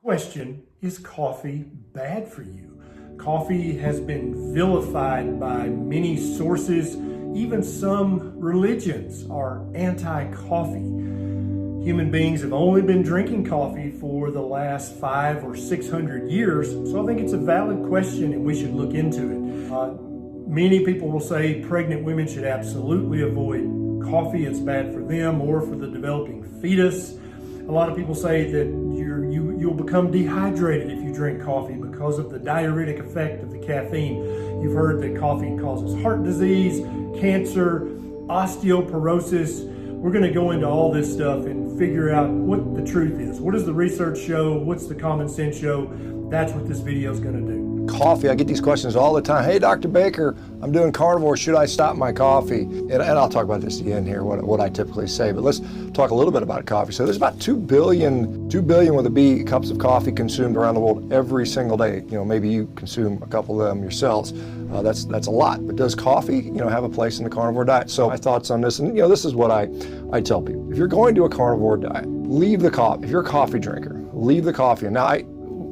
Question, is coffee bad for you? Coffee has been vilified by many sources. Even some religions are anti-coffee. Human beings have only been drinking coffee for the last 500 or 600 years, so I think it's a valid question and we should look into it. Many people will say pregnant women should absolutely avoid coffee. It's bad for them or for the developing fetus. A lot of people say that you'll become dehydrated if you drink coffee because of the diuretic effect of the caffeine. You've heard that coffee causes heart disease, cancer, osteoporosis. We're going to go into all this stuff and figure out what the truth is. What does the research show? What's the common sense show? That's what this video is going to do. Coffee, I get these questions all the time. Hey, Dr. Baker, I'm doing carnivore. Should I stop my coffee? And I'll talk about this again here, what I typically say, but let's talk a little bit about coffee. So there's about 2 billion with a B cups of coffee consumed around the world every single day. You know, maybe you consume a couple of them yourselves. That's a lot. But does coffee, have a place in the carnivore diet? So my thoughts on this, and this is what I tell people. If you're going to a carnivore diet, leave the coffee. If you're a coffee drinker, leave the coffee. And now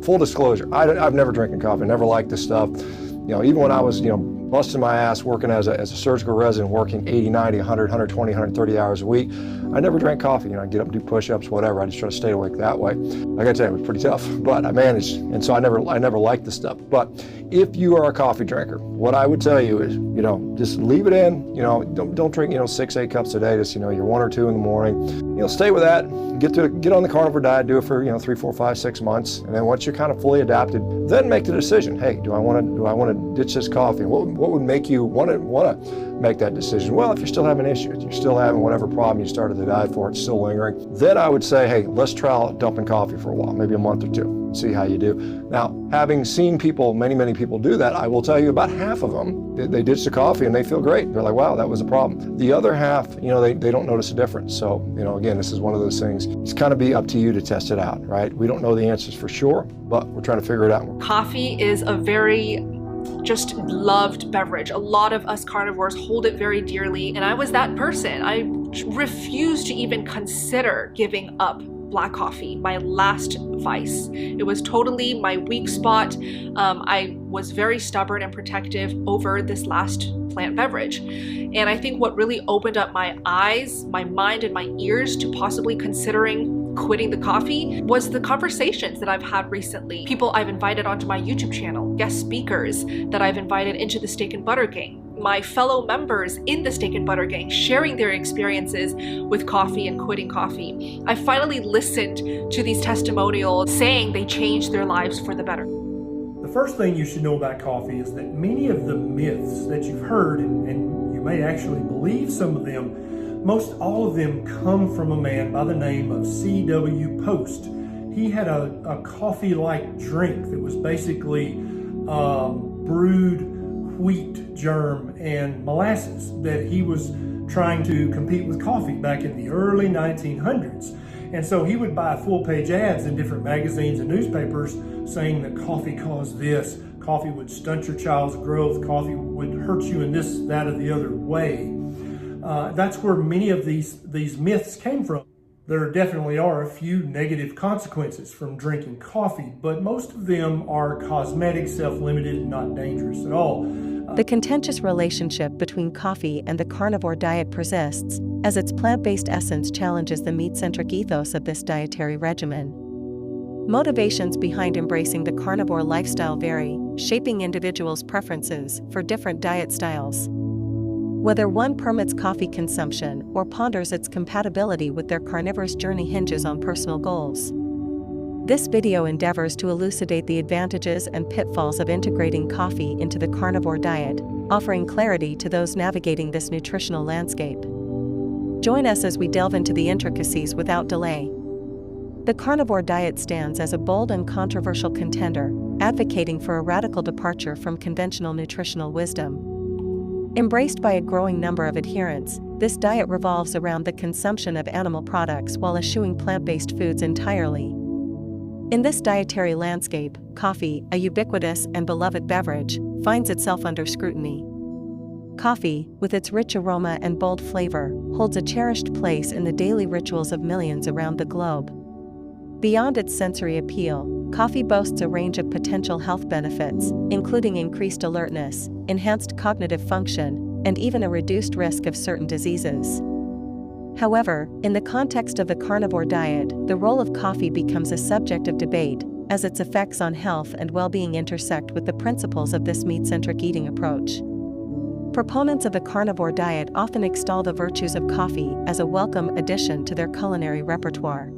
full disclosure, I've never drinking coffee, never liked this stuff. Even when I was, busting my ass working as a surgical resident, working 80, 90, 100, 120, 130 hours a week, I never drank coffee. I'd get up and do push-ups, whatever. I just try to stay awake that way. Like I tell you, it was pretty tough, but I managed. And so I never liked this stuff. But if you are a coffee drinker, what I would tell you is, just leave it in. Don't drink, 6, 8 cups a day. Just, your 1 or 2 in the morning. Stay with that. Get on the carnivore diet. Do it for 3, 4, 5, 6 months. And then once you're kind of fully adapted, then make the decision. Hey, do I want to ditch this coffee? What would make you want to make that decision? Well, if you're still having issues, you're still having whatever problem you started the diet for, it's still lingering, then I would say, hey, let's try dumping coffee for a while, maybe a month or 2, see how you do. Now, having seen many people do that, I will tell you about half of them, they ditch the coffee and they feel great. They're like, wow, that was a problem. The other half, they don't notice a difference. So, again, this is one of those things, it's kind of be up to you to test it out, right? We don't know the answers for sure, but we're trying to figure it out. Coffee is a very just loved beverage. A lot of us carnivores hold it very dearly, and I was that person. I refused to even consider giving up black coffee, my last vice. It was totally my weak spot. I was very stubborn and protective over this last plant beverage. And I think what really opened up my eyes, my mind, and my ears to possibly considering quitting the coffee was the conversations that I've had recently. People I've invited onto my YouTube channel, guest speakers that I've invited into the Steak and Butter Gang, my fellow members in the Steak and Butter Gang sharing their experiences with coffee and quitting coffee. I finally listened to these testimonials saying they changed their lives for the better. The first thing you should know about coffee is that many of the myths that you've heard, and you may actually believe some of them, most all of them come from a man by the name of C.W. Post. He had a coffee-like drink that was basically brewed wheat germ and molasses that he was trying to compete with coffee back in the early 1900s. And so he would buy full-page ads in different magazines and newspapers saying that coffee caused this, coffee would stunt your child's growth, coffee would hurt you in this, that, or the other way. That's where many of these myths came from. There definitely are a few negative consequences from drinking coffee, but most of them are cosmetic, self-limited, and not dangerous at all. The contentious relationship between coffee and the carnivore diet persists, as its plant-based essence challenges the meat-centric ethos of this dietary regimen. Motivations behind embracing the carnivore lifestyle vary, shaping individuals' preferences for different diet styles. Whether one permits coffee consumption or ponders its compatibility with their carnivorous journey hinges on personal goals. This video endeavors to elucidate the advantages and pitfalls of integrating coffee into the carnivore diet, offering clarity to those navigating this nutritional landscape. Join us as we delve into the intricacies without delay. The carnivore diet stands as a bold and controversial contender, advocating for a radical departure from conventional nutritional wisdom. Embraced by a growing number of adherents, this diet revolves around the consumption of animal products while eschewing plant-based foods entirely. In this dietary landscape, coffee, a ubiquitous and beloved beverage, finds itself under scrutiny. Coffee, with its rich aroma and bold flavor, holds a cherished place in the daily rituals of millions around the globe. Beyond its sensory appeal, coffee boasts a range of potential health benefits, including increased alertness, enhanced cognitive function, and even a reduced risk of certain diseases. However, in the context of the carnivore diet, the role of coffee becomes a subject of debate, as its effects on health and well-being intersect with the principles of this meat-centric eating approach. Proponents of the carnivore diet often extol the virtues of coffee as a welcome addition to their culinary repertoire.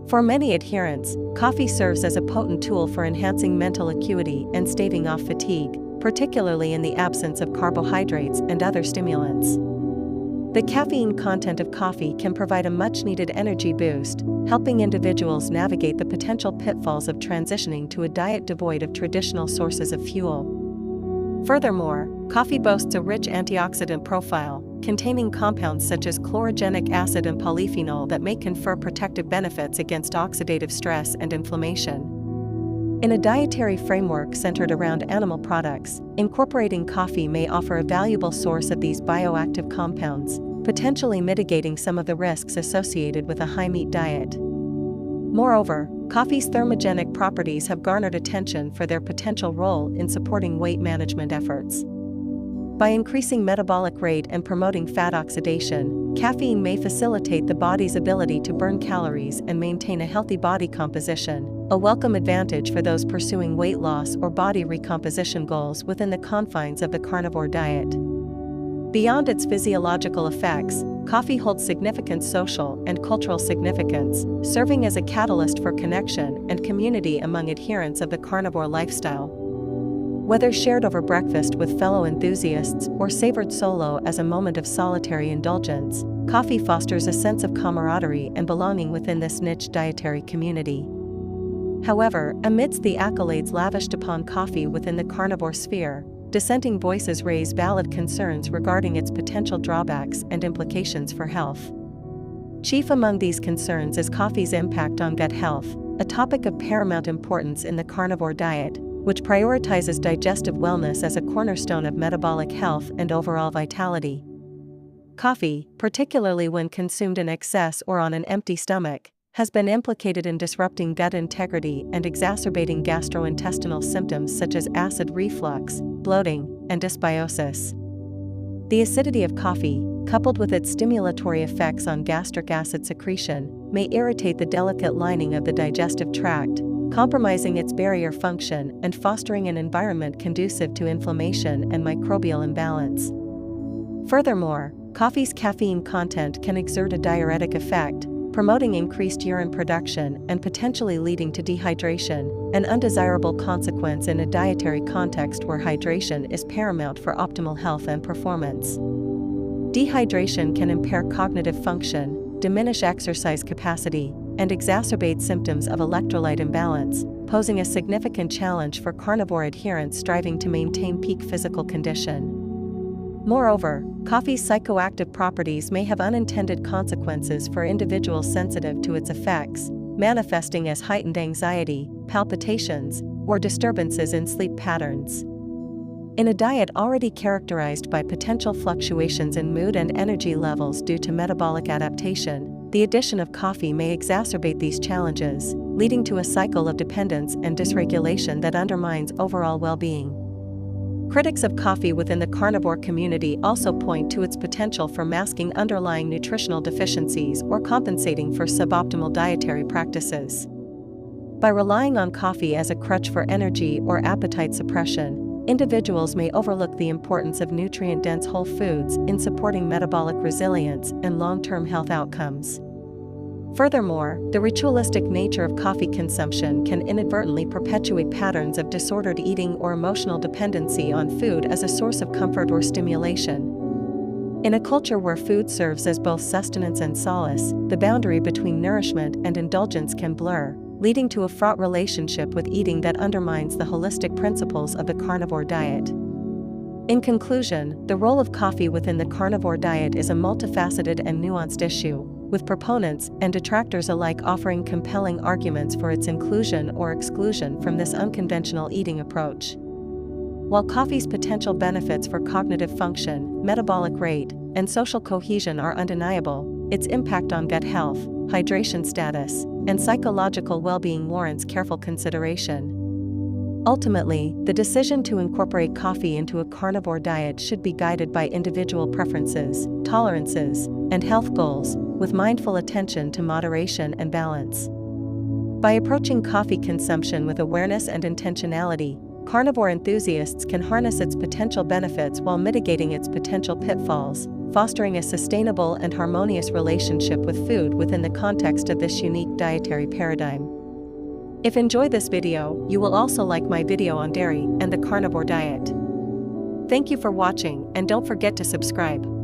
For many adherents, coffee serves as a potent tool for enhancing mental acuity and staving off fatigue, particularly in the absence of carbohydrates and other stimulants. The caffeine content of coffee can provide a much-needed energy boost, helping individuals navigate the potential pitfalls of transitioning to a diet devoid of traditional sources of fuel. Furthermore, coffee boasts a rich antioxidant profile, containing compounds such as chlorogenic acid and polyphenol that may confer protective benefits against oxidative stress and inflammation. In a dietary framework centered around animal products, incorporating coffee may offer a valuable source of these bioactive compounds, potentially mitigating some of the risks associated with a high-meat diet. Moreover, coffee's thermogenic properties have garnered attention for their potential role in supporting weight management efforts. By increasing metabolic rate and promoting fat oxidation, caffeine may facilitate the body's ability to burn calories and maintain a healthy body composition, a welcome advantage for those pursuing weight loss or body recomposition goals within the confines of the carnivore diet. Beyond its physiological effects, coffee holds significant social and cultural significance, serving as a catalyst for connection and community among adherents of the carnivore lifestyle. Whether shared over breakfast with fellow enthusiasts or savored solo as a moment of solitary indulgence, coffee fosters a sense of camaraderie and belonging within this niche dietary community. However, amidst the accolades lavished upon coffee within the carnivore sphere, dissenting voices raise valid concerns regarding its potential drawbacks and implications for health. Chief among these concerns is coffee's impact on gut health, a topic of paramount importance in the carnivore diet, which prioritizes digestive wellness as a cornerstone of metabolic health and overall vitality. Coffee, particularly when consumed in excess or on an empty stomach, has been implicated in disrupting gut integrity and exacerbating gastrointestinal symptoms such as acid reflux, bloating, and dysbiosis. The acidity of coffee, coupled with its stimulatory effects on gastric acid secretion, may irritate the delicate lining of the digestive tract, compromising its barrier function and fostering an environment conducive to inflammation and microbial imbalance. Furthermore, coffee's caffeine content can exert a diuretic effect, promoting increased urine production and potentially leading to dehydration, an undesirable consequence in a dietary context where hydration is paramount for optimal health and performance. Dehydration can impair cognitive function, diminish exercise capacity, and exacerbate symptoms of electrolyte imbalance, posing a significant challenge for carnivore adherents striving to maintain peak physical condition. Moreover, coffee's psychoactive properties may have unintended consequences for individuals sensitive to its effects, manifesting as heightened anxiety, palpitations, or disturbances in sleep patterns. In a diet already characterized by potential fluctuations in mood and energy levels due to metabolic adaptation, the addition of coffee may exacerbate these challenges, leading to a cycle of dependence and dysregulation that undermines overall well-being. Critics of coffee within the carnivore community also point to its potential for masking underlying nutritional deficiencies or compensating for suboptimal dietary practices. By relying on coffee as a crutch for energy or appetite suppression, individuals may overlook the importance of nutrient-dense whole foods in supporting metabolic resilience and long-term health outcomes. Furthermore, the ritualistic nature of coffee consumption can inadvertently perpetuate patterns of disordered eating or emotional dependency on food as a source of comfort or stimulation. In a culture where food serves as both sustenance and solace, the boundary between nourishment and indulgence can blur, leading to a fraught relationship with eating that undermines the holistic principles of the carnivore diet. In conclusion, the role of coffee within the carnivore diet is a multifaceted and nuanced issue, with proponents and detractors alike offering compelling arguments for its inclusion or exclusion from this unconventional eating approach. While coffee's potential benefits for cognitive function, metabolic rate, and social cohesion are undeniable, its impact on gut health, hydration status, and psychological well-being warrants careful consideration. Ultimately, the decision to incorporate coffee into a carnivore diet should be guided by individual preferences, tolerances, and health goals, with mindful attention to moderation and balance. By approaching coffee consumption with awareness and intentionality, carnivore enthusiasts can harness its potential benefits while mitigating its potential pitfalls, fostering a sustainable and harmonious relationship with food within the context of this unique dietary paradigm. If you enjoyed this video, you will also like my video on dairy and the carnivore diet. Thank you for watching, and don't forget to subscribe.